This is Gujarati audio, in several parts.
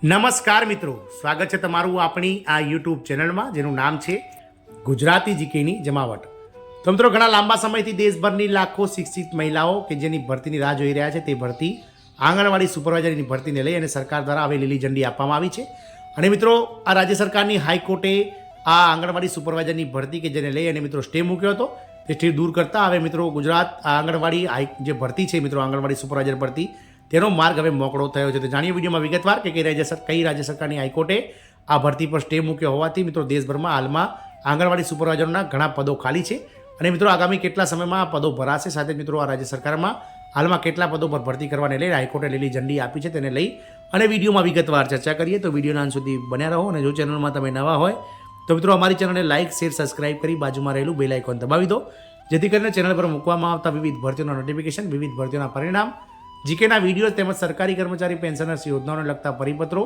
નમસ્કાર મિત્રો, સ્વાગત છે તમારું આપણી આ યુટ્યુબ ચેનલમાં જેનું નામ છે ગુજરાતી જીકેની જમાવટ. તો મિત્રો, ઘણા લાંબા સમયથી દેશભરની લાખો શિક્ષિત મહિલાઓ કે જેની ભરતીની રાહ જોઈ રહ્યા છે તે ભરતી આંગણવાડી સુપરવાઇઝરની ભરતીને લઈ અને સરકાર દ્વારા હવે લીલી ઝંડી આપવામાં આવી છે. અને મિત્રો, આ રાજ્ય સરકારની હાઈકોર્ટે આ આંગણવાડી સુપરવાઇઝરની ભરતી કે જેને લઈ અને મિત્રો સ્ટે મૂક્યો હતો તે સ્ટે દૂર કરતા હવે મિત્રો ગુજરાત આંગણવાડી જે ભરતી છે મિત્રો આંગણવાડી સુપરવાઇઝર ભરતી તેનો માર્ગ હવે મોકળો થયો છે. તો જાણીએ વિડીયોમાં વિગતવાર કે કઈ રાજ્ય સરકારની હાઈકોર્ટે આ ભરતી પર સ્ટે મૂક્યો હોવાથી મિત્રો દેશભરમાં હાલમાં આંગણવાડી સુપરવાઇઝરોના ઘણા પદો ખાલી છે અને મિત્રો આગામી કેટલા સમયમાં આ પદો ભરાશે, સાથે મિત્રો આ રાજ્ય સરકારમાં હાલમાં કેટલા પદો પર ભરતી કરવાને લઈ હાઈકોર્ટે લીલી ઝંડી આપી છે તેને લઈ અને વિડીયોમાં વિગતવાર ચર્ચા કરીએ. તો વિડીયોના અંત સુધી બન્યા રહો અને જો ચેનલમાં તમે નવા હોય તો મિત્રો અમારી ચેનલને લાઇક, શેર, સબસ્ક્રાઇબ કરી બાજુમાં રહેલું બેલ આઇકોન દબાવી દો, જેથી કરીને ચેનલ પર મૂકવામાં આવતા વિવિધ ભરતીઓના નોટિફિકેશન, વિવિધ ભરતીઓના પરિણામ, જીકેના વિડીયો તેમજ સરકારી કર્મચારી પેન્શનર્સ યોજનાઓને લગતા પરિપત્રો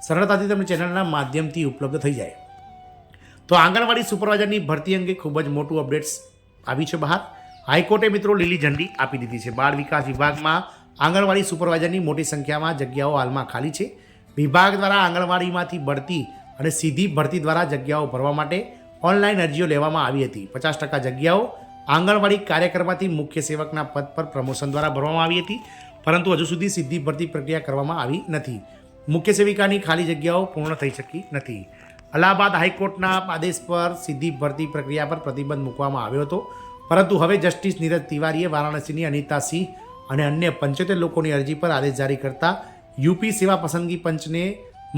સરળતાથી તમને ચેનલના માધ્યમથી ઉપલબ્ધ થઈ જાય. તો આંગણવાડી સુપરવાઇઝરની ભરતી અંગે ખૂબ જ મોટું અપડેટ્સ આવી છે બહાર. હાઈકોર્ટે મિત્રો લીલી ઝંડી આપી દીધી છે. બાળ વિકાસ વિભાગમાં આંગણવાડી સુપરવાઇઝરની મોટી સંખ્યામાં જગ્યાઓ હાલમાં ખાલી છે. વિભાગ દ્વારા આંગણવાડીમાંથી બઢતી અને સીધી ભરતી દ્વારા જગ્યાઓ ભરવા માટે ઓનલાઈન અરજીઓ લેવામાં આવી હતી. 50% જગ્યાઓ આંગણવાડી કાર્યકરમાંથી મુખ્ય સેવકના પદ પર પ્રમોશન દ્વારા ભરવામાં આવી હતી, પરંતુ હજુ સુધી સીધી ભરતી પ્રક્રિયા કરવામાં આવી નથી. મુખ્ય સેવિકાની ખાલી જગ્યાઓ પૂર્ણ થઈ શકી નથી. અલ્હાબાદ હાઈકોર્ટના આદેશ પર સીધી ભરતી પ્રક્રિયા પર પ્રતિબંધ મૂકવામાં આવ્યો હતો, પરંતુ હવે જસ્ટિસ નીરજ તિવારીએ વારાણસીની અનિતા સિંહ અને અન્ય 75 લોકોની અરજી પર આદેશ જારી કરતા યુપી સેવા પસંદગી પંચને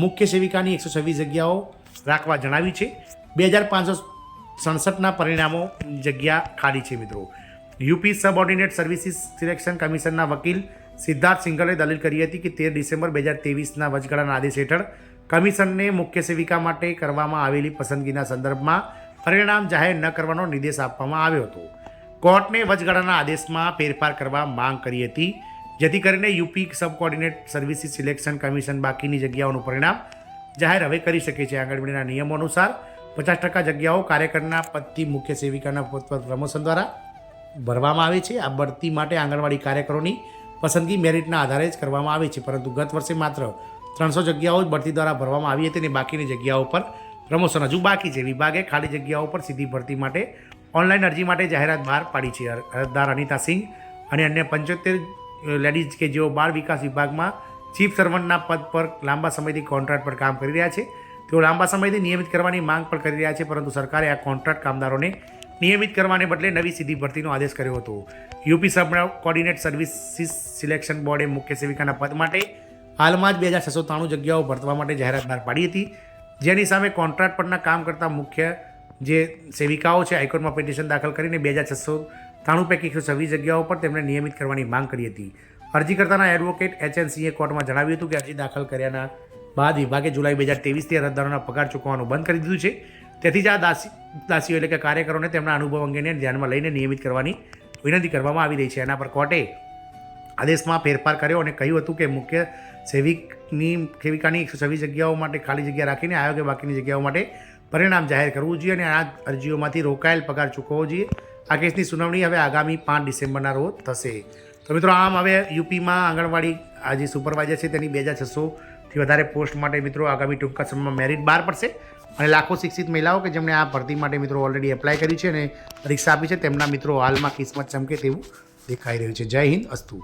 મુખ્ય સેવિકાની 126 જગ્યાઓ રાખવા જણાવી છે. 2567ના પરિણામો જગ્યા ખાલી છે. મિત્રો, યુપી સબઓર્ડિનેટ સર્વિસીસ સિલેક્શન કમિશનના વકીલ સિદ્ધાર્થ સિંઘલે દલીલ કરી હતી કે 13 ડિસેમ્બર 2023ના વચગાળાના આદેશ હેઠળ કમિશનને મુખ્ય સેવિકા માટે કરવામાં આવેલી પસંદગીના સંદર્ભમાં પરિણામ જાહેર ન કરવાનો નિર્દેશ આપવામાં આવ્યો હતો. કોર્ટને વચગાળાના આદેશમાં ફેરફાર કરવા માંગ કરી હતી, જેથી કરીને UP subordinate services selection commission બાકીની જગ્યાઓનું પરિણામ જાહેર હવે કરી શકે છે. આંગણવાડીના નિયમો અનુસાર 50% જગ્યાઓ કાર્યકરના પદથી મુખ્ય સેવિકાના પદ પર પ્રમોશન દ્વારા ભરવામાં આવે છે. આ ભરતી માટે આંગણવાડી કાર્યકરોની પસંદગી મેરિટના આધારે જ કરવામાં આવે છે, પરંતુ ગત વર્ષે માત્ર 300 જગ્યાઓ જ ભરતી દ્વારા ભરવામાં આવી હતી અને બાકીની જગ્યાઓ પર પ્રમોશન હજુ બાકી છે. વિભાગે ખાલી જગ્યાઓ પર સીધી ભરતી માટે ઓનલાઈન અરજી માટે જાહેરાત બહાર પાડી છે. અરજદાર અનિતા સિંહ અને અન્ય 75 લેડીઝ કે જેઓ બાળ વિકાસ વિભાગમાં ચીફ સર્વન્ટના પદ પર લાંબા સમયથી કોન્ટ્રાક્ટ પર કામ કરી રહ્યા છે, તેઓ લાંબા સમયથી નિયમિત કરવાની માંગ પણ કરી રહ્યા છે, પરંતુ સરકારે આ કોન્ટ્રાક્ટ કામદારોને નિયમિત કરવાને બદલે નવી સીધી ભરતીનો આદેશ કર્યો હતો. યુપી સબ કોર્ડિનેટ સર્વિસીસ સિલેક્શન બોર્ડે મુખ્ય સેવિકાના પદ માટે હાલમાં જ 2693 જગ્યાઓ ભરવા માટે જાહેરાત બહાર પાડી હતી, જેની સામે કોન્ટ્રાક્ટ પરના કામ કરતા મુખ્ય જે સેવિકાઓ છે હાઈકોર્ટમાં પિટિશન દાખલ કરીને 2693 પૈકી 126 જગ્યાઓ પર તેમને નિયમિત કરવાની માંગ કરી હતી. અરજીકર્તાના એડવોકેટ HNCએ કોર્ટમાં જણાવ્યું હતું કે અરજી દાખલ કર્યાના બાદ વિભાગે જુલાઈ 2023થી અરજદારોના પગાર ચૂકવવાનું બંધ કરી દીધું છે. તેથી જ આ દાસીઓ એટલે કે કાર્યકરોને તેમના અનુભવ અંગેને ધ્યાનમાં લઈને નિયમિત કરવાની વિનંતી કરવામાં આવી રહી છે. એના પર કોર્ટે આદેશમાં ફેરફાર કર્યો અને કહ્યું હતું કે મુખ્ય સેવિકાની 126 જગ્યાઓ માટે ખાલી જગ્યા રાખીને આયોગે બાકીની જગ્યાઓ માટે પરિણામ જાહેર કરવું જોઈએ અને આ અરજીઓમાંથી રોકાયેલ પગાર ચૂકવવો જોઈએ. આ કેસની સુનાવણી હવે આગામી 5 ડિસેમ્બરના રોજ થશે. તો મિત્રો, આમ હવે યુપીમાં આંગણવાડી આ જે સુપરવાઇઝર છે તેની 2600થી વધારે પોસ્ટ માટે મિત્રો આગામી ટૂંકા સમયમાં મેરિટ બહાર પડશે અને લાખો શિક્ષિત મહિલાઓ કે જેમણે આ ભરતી માટે મિત્રો ઓલરેડી એપ્લાય કર્યું છે અને પરીક્ષા આપી છે તેમના મિત્રો હાલમાં કિસ્મત ચમકે તેવું દેખાઈ રહ્યું છે. જય હિન્દ, અસ્તુ.